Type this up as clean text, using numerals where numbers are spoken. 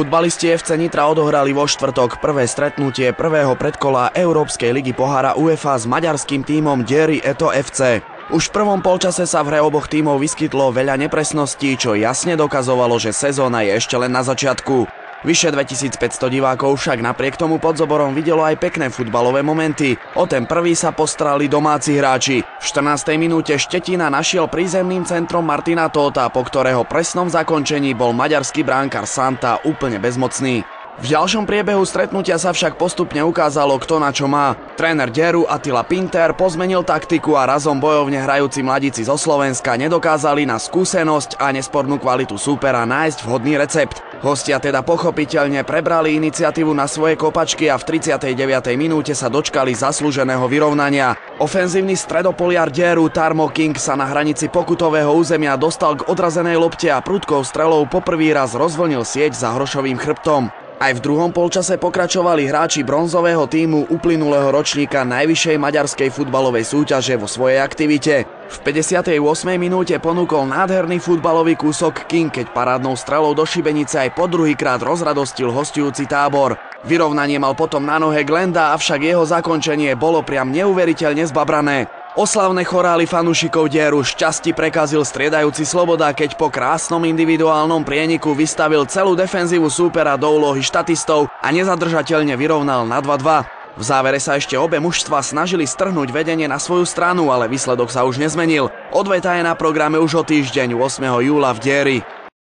Futbalisti FC Nitra odohrali vo štvrtok prvé stretnutie prvého predkola Európskej ligy pohára UEFA s maďarským tímom Győri Eto FC. Už v prvom polčase sa v hre oboch tímov vyskytlo veľa nepresností, čo jasne dokazovalo, že sezóna je ešte len na začiatku. Vyše 2500 divákov však napriek tomu pod Zoborom videlo aj pekné futbalové momenty. O ten prvý sa postarali domáci hráči. V 14. minúte Štetina našiel prízemným centrom Martina Tóta, po ktorého presnom zakončení bol maďarský bránkar Santa úplne bezmocný. V ďalšom priebehu stretnutia sa však postupne ukázalo, kto na čo má. Tréner Győru Attila Pinter pozmenil taktiku a razom bojovne hrajúci mladíci zo Slovenska nedokázali na skúsenosť a nespornú kvalitu súpera nájsť vhodný recept. Hostia teda pochopiteľne prebrali iniciatívu na svoje kopačky a v 39. minúte sa dočkali zaslúženého vyrovnania. Ofenzívny stredopoliar Győru Tarmo King sa na hranici pokutového územia dostal k odrazenej lopte a prudkou strelou poprvý raz rozvlnil sieť za hrošovým chrbtom. Aj v druhom polčase pokračovali hráči bronzového tímu uplynulého ročníka najvyššej maďarskej futbalovej súťaže vo svojej aktivite. V 58. minúte ponúkol nádherný futbalový kúsok King, keď parádnou strelou do šibenice aj po druhýkrát rozradostil hostujúci Tábor. Vyrovnanie mal potom na nohe Glenda, avšak jeho zakončenie bolo priam neuveriteľne zbabrané. Oslavné chorály fanúšikov Győru šťastí prekazil striedajúci Sloboda, keď po krásnom individuálnom prieniku vystavil celú defenzívu súpera do úlohy štatistov a nezadržateľne vyrovnal na 2-2. V závere sa ešte obe mužstva snažili strhnúť vedenie na svoju stranu, ale výsledok sa už nezmenil. Odveta je na programe už o týždeň 8. júla v Győri.